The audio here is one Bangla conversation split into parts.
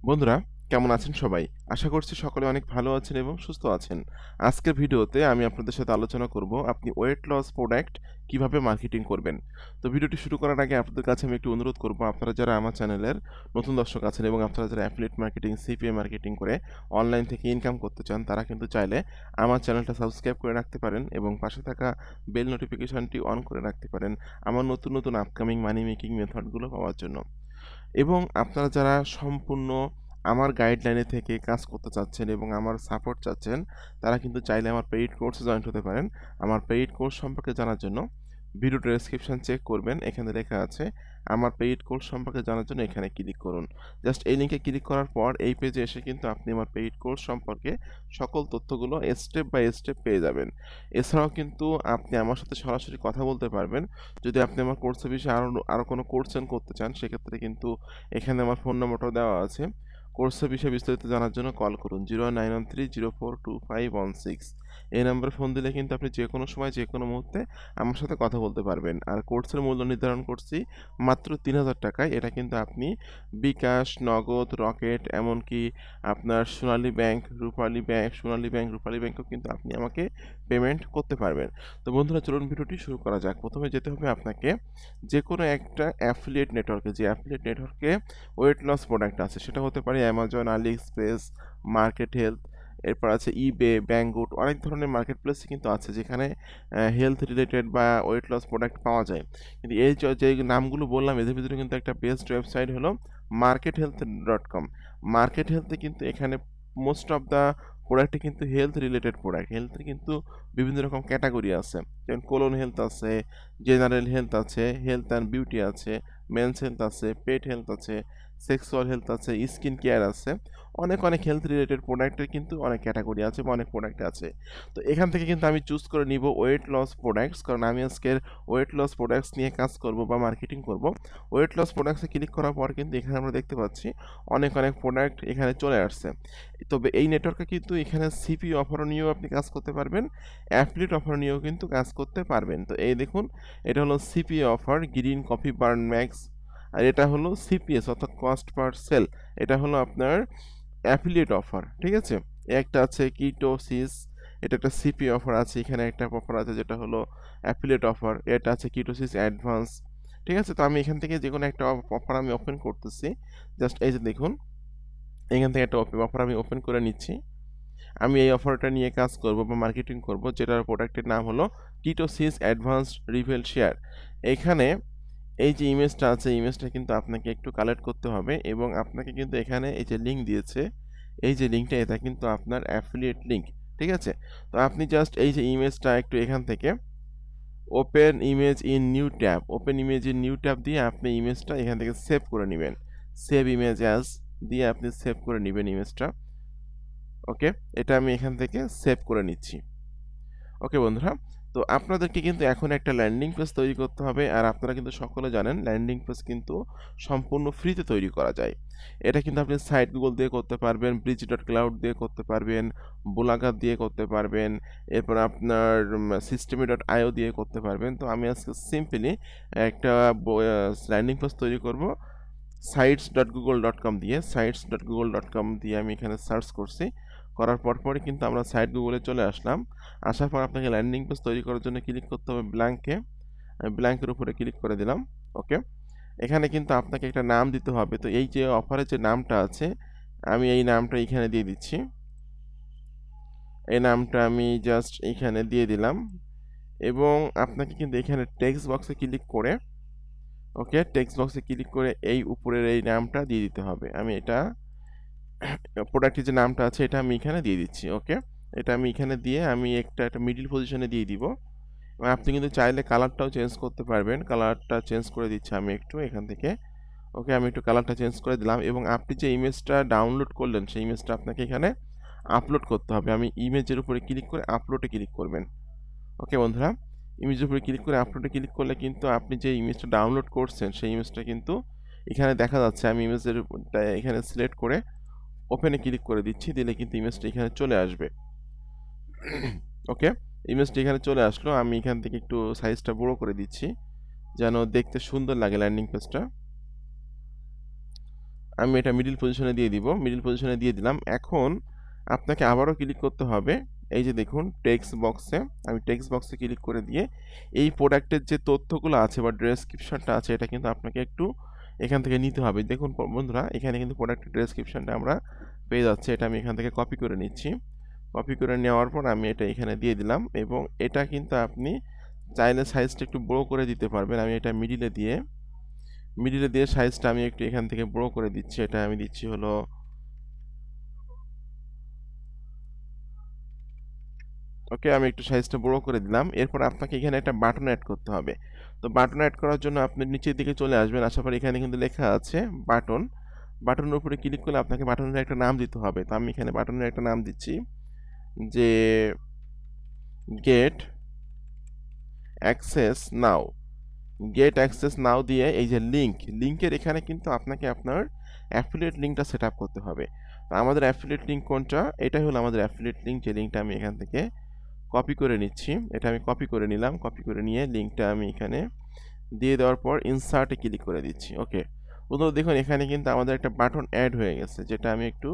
বন্ধুরা, কেমন আছেন সবাই? আশা করছি সকলে অনেক ভালো আছেন এবং সুস্থ আছেন। আজকের ভিডিওতে আমি আপনাদের সাথে আলোচনা করব আপনি ওয়েট লস প্রোডাক্ট কিভাবে মার্কেটিং করবেন। তো ভিডিওটি শুরু করার আগে আপনাদের কাছে আমি একটু অনুরোধ করব, আপনারা যারা আমার চ্যানেলের নতুন দর্শক আছেন এবং আপনারা যারা অ্যাফিলিয়েট মার্কেটিং, সিপিএ মার্কেটিং করে অনলাইন থেকে ইনকাম করতে চান, তারা কিন্তু চাইলে আমার চ্যানেলটা সাবস্ক্রাইব করে রাখতে পারেন এবং পাশে থাকা বেল নোটিফিকেশনটি অন করে রাখতে পারেন আমার নতুন আপকামিং মানি মেকিং মেথডগুলো পাওয়ার জন্য। এবং আপনারা যারা সম্পূর্ণ আমার গাইডলাইনে থেকে কাজ করতে চাচ্ছেন এবং আমার সাপোর্ট চাচ্ছেন, তারা কিন্তু চাইলে আমার পেইড কোর্সে জয়েন হতে পারেন। আমার পেইড কোর্স সম্পর্কে জানার জন্য ভিডিও ডেসক্রিপশন চেক করবেন। এখানে লেখা আছে আমার পেইড কোর্স সম্পর্কে জানার জন্য এখানে ক্লিক করুন। জাস্ট এই লিঙ্কে ক্লিক করার পর এই পেজে এসে কিন্তু আপনি আমার পেইড কোর্স সম্পর্কে সকল তথ্যগুলো স্টেপ বাই স্টেপ পেয়ে যাবেন। এছাড়াও কিন্তু আপনি আমার সাথে সরাসরি কথা বলতে পারবেন। যদি আপনি আমার কোর্সের বিষয়ে আরও কোনো কোর্সেন করতে চান, সেক্ষেত্রে কিন্তু এখানে আমার ফোন নম্বরটাও দেওয়া আছে। কোর্সের বিষয়ে বিস্তারিত জানার জন্য কল করুন 0913042516। এই নম্বরে ফোন দিলে কিন্তু আপনি যে কোনো সময় যে কোনো মুহূর্তে আমার সাথে কথা বলতে পারবেন। আর কোর্সের মূল্য নির্ধারণ করছি মাত্র ৩,০০০ টাকায়। এটা কিন্তু আপনি বিকাশ, নগদ, রকেট, এমনকি আপনার সোনালী ব্যাংক, রূপালী ব্যাংকেও কিন্তু আপনি আমাকে পেমেন্ট করতে পারবেন। তো বন্ধুরা, চলুন ভিডিওটি শুরু করা যাক। প্রথমে যেতে হবে আপনাকে যেকোনো একটা অ্যাফিলিয়েট নেটওয়ার্কে, যে অ্যাফিলিয়েট নেটওয়ার্কে ওয়েট লস প্রোডাক্ট আছে, সেটা হতে পারে অ্যামাজন, আলি এক্সপ্রেস, মার্কেট হেলথ, এরপর আছে ইবে, ব্যাংগুড, অনেক ধরনের মার্কেট প্লেস কিন্তু আছে যেখানে হেলথ রিলেটেড বা ওয়েট লস প্রোডাক্ট পাওয়া যায়। কিন্তু এই যে নামগুলো বললাম, এদের ভিতরে কিন্তু একটা বেস্ট ওয়েবসাইট হলো markethealth.com। মার্কেট হেলথে কিন্তু এখানে মোস্ট অফ দ্য প্রোডাক্টই কিন্তু হেলথ রিলেটেড প্রোডাক্ট। হেলথের কিন্তু বিভিন্ন রকম ক্যাটাগরি আছে, যেমন কোলন হেলথ আছে, জেনারেল হেলথ আছে, হেলথ অ্যান্ড বিউটি আছে, মেন্স হেলথ আছে, পেট হেলথ আছে, সেক্সুয়াল হেলথ আছে, স্কিন কেয়ার আছে। অনেক হেলথ রিলেটেড প্রোডাক্টের কিন্তু অনেক ক্যাটাগরি আছে বা অনেক প্রোডাক্ট আছে। তো এখান থেকে কিন্তু আমি চুজ করে নিব ওয়েট লস প্রোডাক্টস, কারণ আমি আজকের ওয়েট লস প্রোডাক্টস নিয়ে কাজ করব বা মার্কেটিং করব। ওয়েট লস প্রোডাক্টসে ক্লিক করার পর কিন্তু এখানে আমরা দেখতে পাচ্ছি অনেক প্রোডাক্ট এখানে চলে আসছে। তবে এই নেটওয়ার্কে কিন্তু এখানে সিপি অফার নিয়েও আপনি কাজ করতে পারবেন, অ্যাফিলিয়েট অফার নিয়েও কিন্তু কাজ করতে পারবেন। তো এই দেখুন, এটা হলো CP offer, green coffee burn max. আর এটা হলো সিপিএস অর্থাৎ কস্ট পার সেল, এটা হলো আপনার অ্যাফিলিয়েট অফার। ঠিক আছে, একটা আছে কিটোসিস, এটা একটা সিপি অফার আছে। এখানে একটা অফার আছে যেটা হলো অ্যাফিলিয়েট অফার, এটা আছে কিটোসিস অ্যাডভান্স। ঠিক আছে, তো আমি এখান থেকে যে কোনো একটা অফার আমি ওপেন করতেছি। জাস্ট এই যে দেখুন, এখান থেকে একটা অফার আমি ওপেন করে নিচ্ছি। আমি এই অফারটা নিয়ে কাজ করব বা মার্কেটিং করব, যেটার প্রোডাক্টের নাম হলো কিটোসিস অ্যাডভান্সড রিভেল শেয়ার। এখানে এই যে ইমেজটা আছে, ইমেজটা কিন্তু আপনাকে একটু কালেক্ট করতে হবে এবং আপনাকে কিন্তু এখানে এই যে লিঙ্ক দিয়েছে, এই যে লিঙ্কটা, এটা কিন্তু আপনার অ্যাফিলিয়েট লিঙ্ক। ঠিক আছে, তো আপনি জাস্ট এই যে ইমেজটা একটু এখান থেকে open image in new tab দিয়ে আপনি ইমেজটা এখান থেকে সেভ করে নেবেন। সেভ ইমেজ অ্যাজ দিয়ে আপনি সেভ করে নেবেন ইমেজটা। ওকে, এটা আমি এখান থেকে সেভ করে নিচ্ছি। ওকে বন্ধুরা, তো আপনাদেরকে কিন্তু এখন একটা ল্যান্ডিং পেজ তৈরি করতে হবে। আর আপনারা কিন্তু সকলে জানেন ল্যান্ডিং পেজ কিন্তু সম্পূর্ণ ফ্রিতে তৈরি করা যায়। এটা কিন্তু আপনি সাইট গুগল দিয়ে করতে পারবেন, bridge.cloud দিয়ে করতে পারবেন, বুলাগা দিয়ে করতে পারবেন, এরপর আপনার systeme.io দিয়ে করতে পারবেন। তো আমি আজকে সিম্পলি একটা ল্যান্ডিং পেজ তৈরি করব sites.google.com দিয়ে আমি এখানে সার্চ করছি। করার পরই কিন্তু আমরা সাইট গুগলে চলে আসলাম। আসার পর আপনাকে ল্যান্ডিং পেজ তৈরি করার জন্য ক্লিক করতে হবে ব্ল্যাঙ্কে। আমি ব্ল্যাঙ্কের উপরে ক্লিক করে দিলাম। ওকে, এখানে কিন্তু আপনাকে একটা নাম দিতে হবে। তো এই যে অফারের যে নামটা আছে, আমি এই নামটা এখানে দিয়ে দিচ্ছি। এই নামটা আমি জাস্ট এখানে দিয়ে দিলাম এবং আপনাকে কিন্তু এখানে টেক্সট বক্সে ক্লিক করে, ওকে, টেক্সট বক্সে ক্লিক করে এই উপরের এই নামটা দিয়ে দিতে হবে। আমি এটা প্রোডাক্টের যে নামটা আছে এটা আমি এখানে দিয়ে দিচ্ছি। ওকে, এটা আমি এখানে দিয়ে আমি একটা মিডল পজিশনে দিয়ে দিব। এবং আপনি কিন্তু চাইলে কালারটাও চেঞ্জ করতে পারবেন। কালারটা চেঞ্জ করে দিচ্ছি আমি একটু এখান থেকে। ওকে, আমি একটু কালারটা চেঞ্জ করে দিলাম এবং আপনি যে ইমেজটা ডাউনলোড করলেন সেই ইমেজটা আপনাকে এখানে আপলোড করতে হবে। আমি ইমেজের উপরে ক্লিক করে আপলোডে ক্লিক করবেন। ওকে বন্ধুরা, ইমেজের উপরে ক্লিক করে আপলোডে ক্লিক করলে কিন্তু আপনি যে ইমেজটা ডাউনলোড করছেন সেই ইমেজটা কিন্তু এখানে দেখা যাচ্ছে। আমি ইমেজের এখানে সিলেক্ট করে ওপেনে ক্লিক করে দিচ্ছি, দিলে কিন্তু ইমেজটা এখানে চলে আসবে। ওকে, ইমেজটা এখানে চলে আসলো। আমি এখান থেকে একটু সাইজটা বড় করে দিচ্ছি যেন দেখতে সুন্দর লাগে ল্যান্ডিং পেজটা। আমি এটা মিডল পজিশনে দিয়ে দিব, মিডল পজিশনে দিয়ে দিলাম। এখন আপনাকে আবারও ক্লিক করতে হবে, এই যে দেখুন টেক্সট বক্সে, আমি টেক্সট বক্সে ক্লিক করে দিয়ে এই প্রোডাক্টের যে তথ্যগুলো আছে বা ডেসক্রিপশনটা আছে এটা কিন্তু আপনাকে একটু এখান থেকে নিতে হবে। দেখুন বন্ধুরা, এখানে কিন্তু প্রোডাক্টের ডেসক্রিপশনটা আমরা পেয়ে যাচ্ছে, এটা আমি এখান থেকে কপি করে নিচ্ছি। কপি করে নেওয়ার পর আমি এটা এখানে দিয়ে দিলাম, এবং এটা কিন্তু আপনি চাইলে সাইজটা একটু বড় করে দিতে পারবেন। আমি এটা মিডিলে দিয়ে সাইজটা আমি একটু এখান থেকে বড় করে দিচ্ছি। এটা আমি দিচ্ছি হলো ওকে, আমি একটু সাইজটা বড় করে দিলাম। এরপর আপনাকে এখানে একটা বাটন অ্যাড করতে হবে। তো বাটন অ্যাড করার জন্য আপনি নিচের দিকে চলে আসবেন, আসার পর এখানে কিন্তু লেখা আছে বাটন। বাটনের উপরে ক্লিক করলে আপনাকে বাটনের একটা নাম দিতে হবে। তো আমি এখানে বাটনের একটা নাম দিচ্ছি যে গেট অ্যাক্সেস নাও। গেট অ্যাক্সেস নাও দিয়ে এই যে লিঙ্কের এখানে কিন্তু আপনাকে আপনার অ্যাফিলিয়েট লিঙ্কটা সেট আপ করতে হবে। তো আমাদের অ্যাফিলিয়েট লিঙ্ক কোনটা? এটাই হলো আমাদের অ্যাফিলিয়েট লিঙ্ক, যে লিঙ্কটা আমি এখান থেকে কপি করে নিচ্ছি। এটা আমি কপি করে নিলাম, কপি করে নিয়ে লিঙ্কটা আমি এখানে দিয়ে দেওয়ার পর ইনসার্টে ক্লিক করে দিচ্ছি। ওকে বন্ধুরা, দেখুন এখানে কিন্তু আমাদের একটা বাটন অ্যাড হয়ে গেছে, যেটা আমি একটু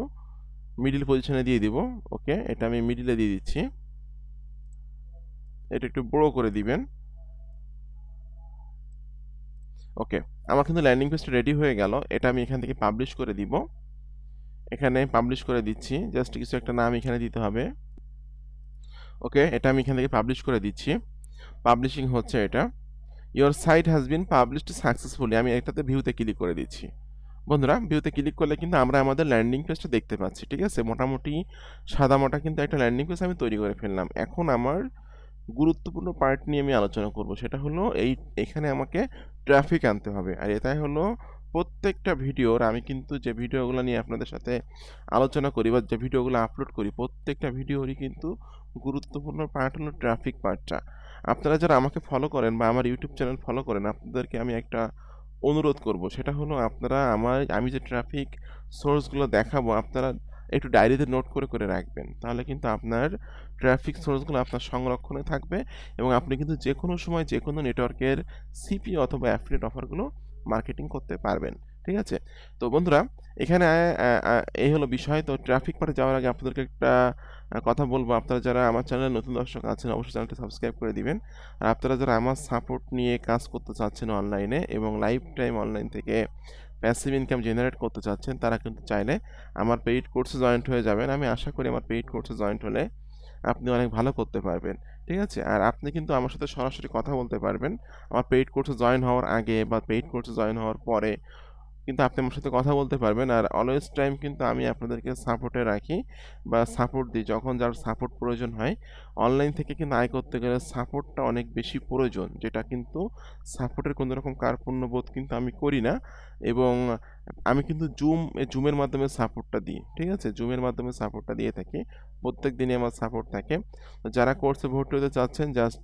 মিডিল পজিশনে দিয়ে দিব। ওকে, এটা আমি মিডিলে দিয়ে দিচ্ছি, এটা একটু বড় করে দিবেন। ওকে, আমার কিন্তু ল্যান্ডিং পেজটা রেডি হয়ে গেল। এটা আমি এখান থেকে পাবলিশ করে দিব, এখানে পাবলিশ করে দিচ্ছি। জাস্ট কিছু একটা নাম এখানে দিতে হবে। ওকে, এটা আমি এখান থেকে পাবলিশ করে দিচ্ছি, পাবলিশিং হচ্ছে এটা। Your site has been published successfully, আমি এটাতে ভিউতে ক্লিক করে দিচ্ছি। বন্ধুরা, ভিউতে ক্লিক করলে কিন্তু আমরা আমাদের ল্যান্ডিং পেজটা দেখতে পাচ্ছি। ঠিক আছে, মোটামুটি সাদামাটা কিন্তু একটা ল্যান্ডিং পেজ আমি তৈরি করে ফেললাম। এখন আমার গুরুত্বপূর্ণ পার্ট নিয়ে আমি আলোচনা করব, সেটা হলো এখানে আমাকে ট্রাফিক আনতে হবে। আর এটাই হলো প্রত্যেকটা ভিডিওর, আমি কিন্তু যে ভিডিওগুলো নিয়ে আপনাদের সাথে আলোচনা করি বা যে ভিডিওগুলো আপলোড করি, প্রত্যেকটা ভিডিওরই কিন্তু গুরুত্বপূর্ণ পার্ট হলো ট্রাফিক পার্টটা। আপনারা যারা আমাকে ফলো করেন বা আমার ইউটিউব চ্যানেল ফলো করেন, আপনাদেরকে আমি একটা অনুরোধ করব, সেটা হলো আপনারা আমি যে ট্রাফিক সোর্সগুলো দেখাবো আপনারা একটু ডায়েরিতে নোট করে করে রাখবেন। তাহলে কিন্তু আপনার ট্রাফিক সোর্সগুলো আপনার সংরক্ষণে থাকবে, এবং আপনি কিন্তু যে কোনো সময় যে কোনো নেটওয়ার্কের সিপি অথবা অ্যাফিলিয়েট অফারগুলো মার্কেটিং করতে পারবেন। ঠিক আছে, তো বন্ধুরা এখানে এই হলো বিষয়। তো ট্রাফিক পার্টে যাওয়ার আগে আপনাদেরকে একটা কথা বলবো, আপনারা যারা আমার চ্যানেলে নতুন দর্শক আছেন অবশ্যই চ্যানেলটি সাবস্ক্রাইব করে দিবেন। আর আপনারা যারা আমার সাপোর্ট নিয়ে কাজ করতে চাচ্ছেন অনলাইনে এবং লাইফ টাইম অনলাইন থেকে প্যাসিভ ইনকাম জেনারেট করতে চাচ্ছেন, তারা কিন্তু চাইলে আমার পেইড কোর্সে জয়েন্ট হয়ে যাবেন। আমি আশা করি আমার পেইড কোর্সে জয়েন্ট হলে আপনি অনেক ভালো করতে পারবেন। ঠিক আছে, আর আপনি কিন্তু আমার সাথে সরাসরি কথা বলতে পারবেন আমার পেইড কোর্সে জয়েন হওয়ার আগে বা পেইড কোর্সে জয়েন হওয়ার পরে, কিন্তু আপনি আমার সাথে কথা বলতে পারবেন। আর অলওয়েজ টাইম কিন্তু আমি আপনাদেরকে সাপোর্টে রাখি বা সাপোর্ট দিই, যখন যার সাপোর্ট প্রয়োজন হয়। অনলাইন থেকে কিন্তু আয় করতে গেলে সাপোর্টটা অনেক বেশি প্রয়োজন, যেটা কিন্তু সাপোর্টের কোনো রকম কার্পণ্যবোধ কিন্তু আমি করি না। এবং আমি কিন্তু জুমের মাধ্যমে সাপোর্টটা দিই। ঠিক আছে, জুমের মাধ্যমে সাপোর্টটা দিয়ে থাকি, প্রত্যেক দিনই আমার সাপোর্ট থাকে। যারা কোর্সে ভর্তি হতে চাচ্ছেন, জাস্ট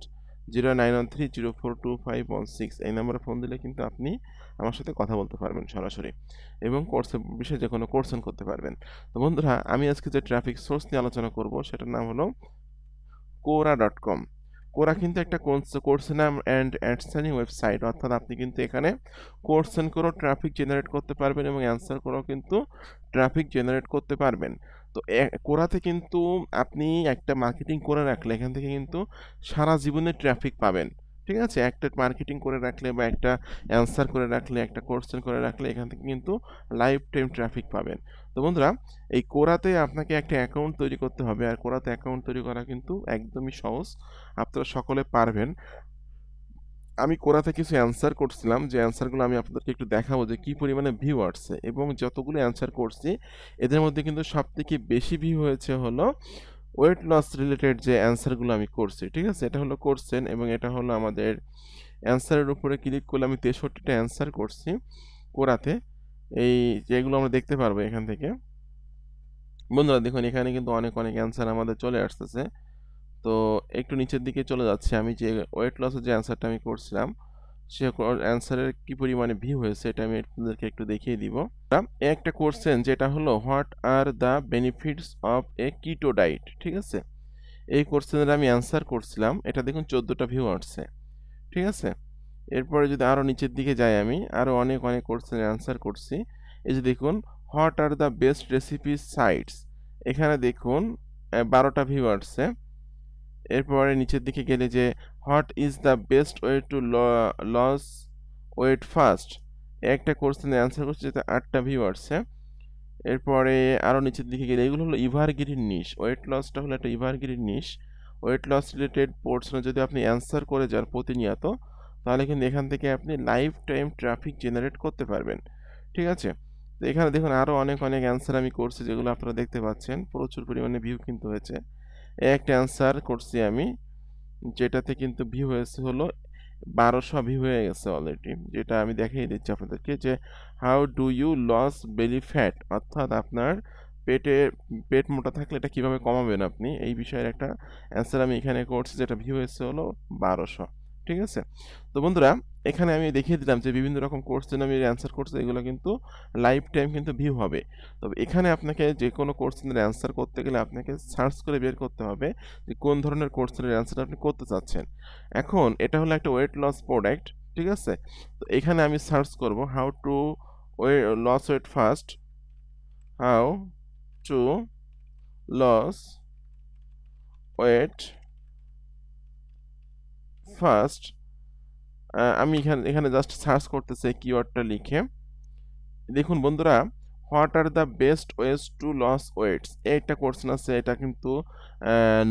0913042516 এই নম্বরে ফোন দিলে কিন্তু আপনি আমার সাথে কথা বলতে পারবেন সরাসরি, এবং কোর্সের বিষয়ে যে কোনো কোর্সন করতে পারবেন। তো বন্ধুরা, আমি আজকে যে ট্রাফিক সোর্স নিয়ে আলোচনা করব সেটার নাম হলো quora.com। কোরা কিন্তু একটা কোর্স নাম অ্যান্ড অ্যাডসেন্ডিং ওয়েবসাইট, অর্থাৎ আপনি কিন্তু এখানে কোর্সেন করেও ট্রাফিক জেনারেট করতে পারবেন এবং অ্যান্সার করেও কিন্তু ট্রাফিক জেনারেট করতে পারবেন। তো কোরাতে কিন্তু আপনি একটা মার্কেটিং করে রাখলে এখান থেকে কিন্তু সারা জীবনে ট্রাফিক পাবেন। ঠিক আছে, একটা মার্কেটিং করে রাখলে বা একটা অ্যান্সার করে রাখলে, একটা কোর্সেন করে রাখলে এখান থেকে কিন্তু লাইফ টাইম ট্রাফিক পাবেন। তো বন্ধুরা, এই কোরাতে আপনাকে একটা অ্যাকাউন্ট তৈরি করতে হবে, আর কোরাতে অ্যাকাউন্ট তৈরি করা কিন্তু একদমই সহজ, আপনারা সকলে পারবেন। আমি কোরাতে কিছু অ্যান্সার করছিলাম, যে অ্যান্সারগুলো আমি আপনাদেরকে একটু দেখাবো যে কী পরিমাণে ভিউ আসছে, এবং যতগুলো অ্যান্সার করছি এদের মধ্যে কিন্তু সবথেকে বেশি ভিউ হয়েছে হলো ওয়েট লস রিলেটেড যে অ্যান্সারগুলো আমি করছি। ঠিক আছে, এটা হলো করছেন, এবং এটা হলো আমাদের অ্যান্সারের উপরে ক্লিক করলে আমি 63টা অ্যান্সার করছি কোরাতে, এই যেগুলো আমরা দেখতে পারবো এখান থেকে। বন্ধুরা দেখুন, এখানে কিন্তু অনেক অনেক অ্যান্সার আমাদের চলে আসতেছে। তো একটু নিচের দিকে চলে যাচ্ছে, আমি যে ওয়েট লসের যে অ্যান্সারটা আমি করছিলাম সে অ্যান্সারের কি পরিমাণে ভিউ হয়েছে এটা আমি আপনাদেরকে একটু দেখিয়ে দিব। একটা কোশ্চেন যেটা হলো what are the benefits of A keto diet. ঠিক আছে, এই কোশ্চেনের আমি অ্যান্সার করছিলাম, এটা দেখুন 14টা ভিউ আসছে। ঠিক আছে, এরপরে যদি আরও নিচের দিকে যাই, আমি আরও অনেক অনেক কোশ্চেনের অ্যান্সার করছি, এই যে দেখুন what are the best recipe sites, এখানে দেখুন 12টা ভিউ আসছে। এরপরে নিচের দিকে গেলে যে what is the best way to lose weight fast, একটা কোশ্চেনের অ্যান্সার করছে যেটা 8টা ভিউ আসছে। এরপরে আরও নিচের দিকে গেলে এগুলো হলো ইভারগ্রিন নিশ, ওয়েট লসটা হলো একটা ইভারগ্রিন নিশ। ওয়েট লস রিলেটেড পোর্শনে যদি আপনি অ্যান্সার করে যান প্রতিনিয়ত, তাহলে কিন্তু এখান থেকে আপনি লাইফ টাইম ট্রাফিক জেনারেট করতে পারবেন। ঠিক আছে, তো এখানে দেখুন আরও অনেক অনেক অ্যান্সার আমি করছি, যেগুলো আপনারা দেখতে পাচ্ছেন প্রচুর পরিমাণে ভিউ কিন্তু হয়েছে। একটা অ্যান্সার করছি আমি, যেটাতে কিন্তু ভিউ হয়েছে হলো 1200 ভিউ হয়ে গেছে অলরেডি, যেটা আমি দেখিয়ে দিচ্ছি আপনাদেরকে যে how do you lose belly fat, অর্থাৎ আপনার পেট মোটা থাকলে এটা কিভাবে কমাবেন আপনি, এই বিষয়ের একটা অ্যান্সার আমি এখানে করছি, যেটা ভিউ হয়েছে হলো 1200। ঠিক আছে, তো বন্ধুরা এখানে আমি দেখিয়ে দিলাম যে বিভিন্ন রকম কোশ্চেন আমি অ্যান্সার করছি, এগুলো কিন্তু লাইফ টাইম কিন্তু ভিউ হবে। তবে এখানে আপনাকে যে কোনো কোশ্চেনের অ্যান্সার করতে গেলে আপনাকে সার্চ করে বের করতে হবে যে কোন ধরনের কোশ্চেনের অ্যান্সার আপনি করতে চাচ্ছেন। এখন এটা হলো একটা ওয়েট লস প্রোডাক্ট, ঠিক আছে, তো এখানে আমি সার্চ করব how to lose weight fast, how to lose weight fast. আমি এখানে জাস্ট সার্চ করতেছি কিওয়ার্ডটা লিখে। দেখুন বন্ধুরা, what are the best ways to lose weights, একটা কোশ্চেন আছে, এটা কিন্তু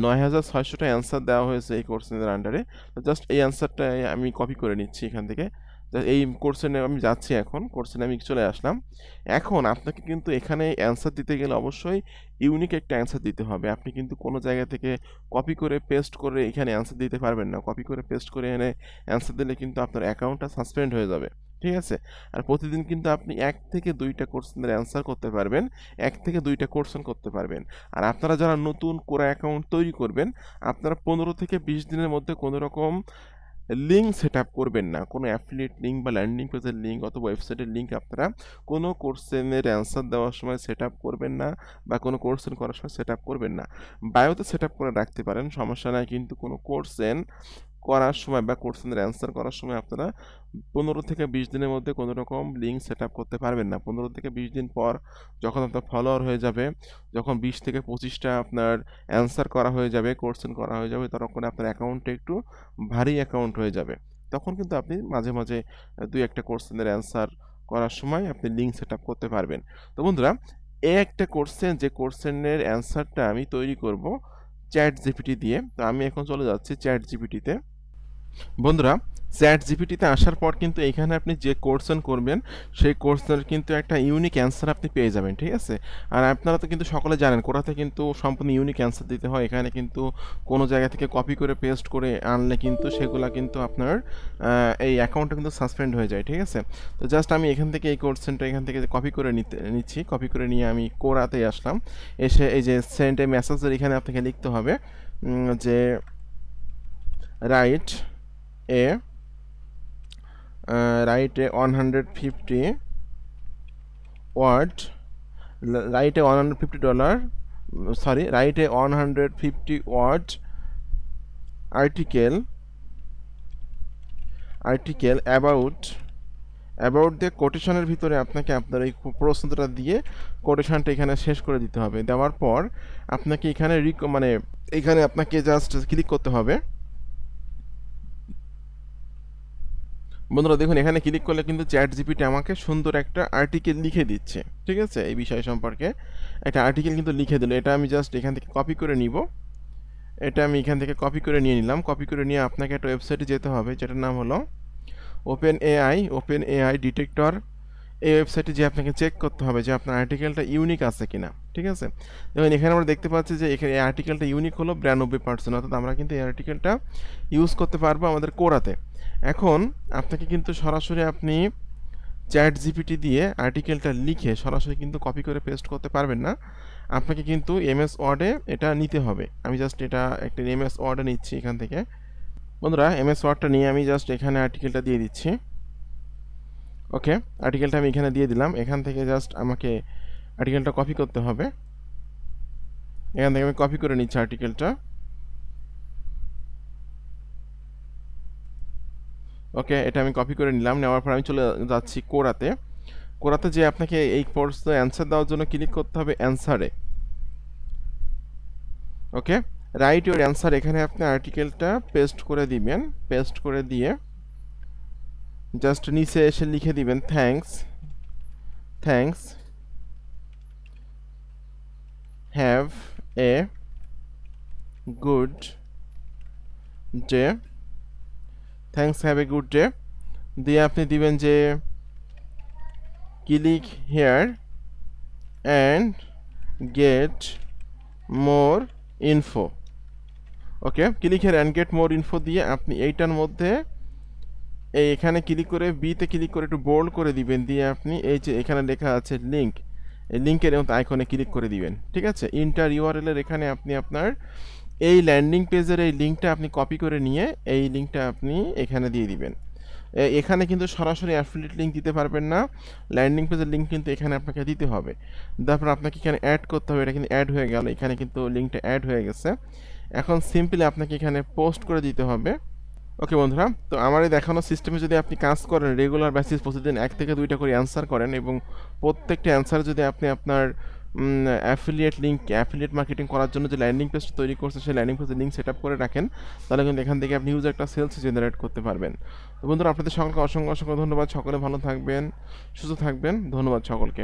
9600টা অ্যান্সার দেওয়া হয়েছে এই কোশ্চেনের আন্ডারে। তো জাস্ট এই অ্যান্সারটা আমি কপি করে নিচ্ছি এখান থেকে। এই কোশ্চেনে আমি যাচ্ছি, এখন কোশ্চেনে আমি চলে আসলাম। এখন আপনাকে কিন্তু এখানে অ্যান্সার দিতে গেলে অবশ্যই ইউনিক একটা অ্যান্সার দিতে হবে। আপনি কিন্তু কোনো জায়গা থেকে কপি করে পেস্ট করে এখানে অ্যান্সার দিতে পারবেন না। কপি করে পেস্ট করে এনে অ্যান্সার দিলে কিন্তু আপনার অ্যাকাউন্টটা সাসপেন্ড হয়ে যাবে। ঠিক আছে, আর প্রতিদিন কিন্তু আপনি 1 থেকে 2টা কোশ্চেনের অ্যান্সার করতে পারবেন, 1 থেকে 2টা কোশ্চেন করতে পারবেন। আর আপনারা যারা নতুন কোরা অ্যাকাউন্ট তৈরি করবেন, আপনারা 15 থেকে 20 দিনের মধ্যে কোনো রকম লিঙ্ক সেট আপ করবেন না। কোনো অ্যাফিলিয়েট লিঙ্ক বা ল্যান্ডিং পেজের লিঙ্ক অথবা ওয়েবসাইটের লিঙ্ক আপনারা কোনো কোশ্চেনের অ্যান্সার দেওয়ার সময় সেট আপ করবেন না, বা কোনো কোশ্চেন করার সময় সেট আপ করবেন না। বায়োতে সেট আপ করে রাখতে পারেন, সমস্যা নাই, কিন্তু কোনো কোশ্চেন করার সময় বা কোশ্চেনের অ্যান্সার করার সময় আপনারা 15 থেকে 20 দিনের মধ্যে কোনো রকম লিঙ্ক সেট আপ করতে পারবেন না। 15 থেকে 20 দিন পর যখন আপনার ফলোয়ার হয়ে যাবে, যখন 20 থেকে 25টা আপনার অ্যান্সার করা হয়ে যাবে, কোশ্চেন করা হয়ে যাবে, তখন আপনার অ্যাকাউন্টে একটু ভারী অ্যাকাউন্ট হয়ে যাবে। তখন কিন্তু আপনি মাঝে মাঝে 2-1টা কোশ্চেনের অ্যান্সার করার সময় আপনি লিঙ্ক সেট আপ করতে পারবেন। তো বন্ধুরা, এই একটা কোশ্চেন, যে কোশ্চেনের অ্যান্সারটা আমি তৈরি করব চ্যাট জিপিটি দিয়ে, তো আমি এখন চলে যাচ্ছি চ্যাট জিপিটিতে। বন্ধুরা, চ্যাট জিপিটিতে আসার পর কিন্তু এখানে আপনি যে কোশ্চেন করবেন সেই কোশ্চেনের কিন্তু একটা ইউনিক অ্যান্সার আপনি পেয়ে যাবেন। ঠিক আছে, আর আপনারা তো কিন্তু সকলে জানেন কোরাতে কিন্তু সম্পূর্ণ ইউনিক অ্যান্সার দিতে হয়। এখানে কিন্তু কোনো জায়গা থেকে কপি করে পেস্ট করে আনলে কিন্তু সেগুলা কিন্তু আপনার এই অ্যাকাউন্টটা কিন্তু সাসপেন্ড হয়ে যায়। ঠিক আছে, তো জাস্ট আমি এখান থেকে এই কোশ্চেনটা এখান থেকে কপি করে নিচ্ছি। কপি করে নিয়ে আমি কোরাতে আসলাম। এসে এই যে সেন্ড এ মেসেজের এখানে আপনাকে লিখতে হবে যে write a 150 word, write a $150, sorry, write a 150 word article about the কোটেশনের ভিতরে আপনাকে আপনার এই প্রশ্নটা দিয়ে কোটেশনটা এখানে শেষ করে দিতে হবে। দেওয়ার পর আপনাকে এখানে মানে এখানে আপনাকে জাস্ট ক্লিক করতে হবে। বন্ধুরা দেখুন, এখানে ক্লিক করলে কিন্তু চ্যাট জিপিটি আমাকে সুন্দর একটা আর্টিকেল লিখে দিচ্ছে। ঠিক আছে, এই বিষয় সম্পর্কে একটা আর্টিকেল কিন্তু লিখে দিল। এটা আমি জাস্ট এখান থেকে কপি করে নিব। এটা আমি এখান থেকে কপি করে নিয়ে নিলাম। কপি করে নিয়ে আপনাকে একটা ওয়েবসাইটে যেতে হবে, যেটার নাম হলো ওপেন এআই ডিটেক্টর। এই ওয়েবসাইটে যে আপনাকে চেক করতে হবে যে আপনার আর্টিকেলটা ইউনিক আছে কিনা। ঠিক আছে, দেখুন এখানে আমরা দেখতে পাচ্ছি যে এখানে এই আর্টিকেলটা ইউনিক হলো 92%, অর্থাৎ আমরা কিন্তু এই আর্টিকেলটা ইউজ করতে পারবো আমাদের কোরাতে। এখন আপনাকে কিন্তু সরাসরি আপনি চ্যাট জিপিটি দিয়ে আর্টিকেলটা লিখে সরাসরি কিন্তু কপি করে পেস্ট করতে পারবেন না। আপনাকে কিন্তু এমএস ওয়ার্ডে এটা নিতে হবে। আমি জাস্ট এটা একটা এমএস ওয়ার্ডে নিচ্ছি এখান থেকে। বন্ধুরা, এমএস ওয়ার্ডটা নিয়ে আমি জাস্ট এখানে আর্টিকেলটা দিয়ে দিচ্ছি। ওকে, আর্টিকেলটা আমি এখানে দিয়ে দিলাম। এখান থেকে জাস্ট আমাকে আর্টিকেলটা কপি করতে হবে। এখান থেকে আমি কপি করে নিচ্ছি আর্টিকেলটা। ওকে, এটা আমি কপি করে নিলাম। নেওয়ার পর আমি চলে যাচ্ছি কোরাতে। করাতে যে আপনাকে এই প্রশ্ন অ্যান্সার দেওয়ার জন্য ক্লিক করতে হবে অ্যান্সারে। ওকে, রাইট ইউর অ্যান্সার, এখানে আপনি আর্টিকেলটা পেস্ট করে দিবেন। পেস্ট করে দিয়ে জাস্ট নিচে এসে লিখে দিবেন thanks have a good day, thanks have a good day দিয়ে আপনি দিবেন যে click here and get more info. Okay, click here and get more info দিয়ে আপনি এইটার মধ্যে এখানে ক্লিক করে বিতে ক্লিক করে একটু বোল্ড করে দিবেন, দিয়ে আপনি এই যে এখানে লেখা আছে লিঙ্ক, এই লিঙ্কের মতো আইকনে ক্লিক করে দিবেন। ঠিক আছে, ইন্টার ইউআরএলের এখানে আপনি আপনার এই ল্যান্ডিং পেজের এই লিঙ্কটা আপনি কপি করে নিয়ে এই লিঙ্কটা আপনি এখানে দিয়ে দিবেন। এখানে কিন্তু সরাসরি অ্যাফিলিয়েট লিঙ্ক দিতে পারবেন না, ল্যান্ডিং পেজের লিঙ্ক কিন্তু এখানে আপনাকে দিতে হবে। তারপর আপনাকে এখানে অ্যাড করতে হবে, এটা কিন্তু অ্যাড হয়ে গেল, এখানে কিন্তু লিঙ্কটা অ্যাড হয়ে গেছে। এখন সিম্পলি আপনাকে এখানে পোস্ট করে দিতে হবে। ওকে বন্ধুরা, তো আমার এই দেখানো সিস্টেমে যদি আপনি কাজ করেন রেগুলার বেসিস, প্রতিদিন 1 থেকে 2টা করে অ্যান্সার করেন এবং প্রত্যেকটা অ্যান্সার যদি আপনি আপনার অ্যাফিলিয়েট মার্কেটিং করার জন্য যে ল্যান্ডিং পেজ তৈরি করছে সেই ল্যান্ডিং পেজের লিঙ্ক সেট আপ করে রাখেন, তাহলে কিন্তু এখান থেকে আপনি একটা সেলস জেনারেট করতে পারবেন। তো বন্ধুরা, আপনাদের সকলকে অসংখ্য ধন্যবাদ। সকলে ভালো থাকবেন, সুস্থ থাকবেন। ধন্যবাদ সকলকে।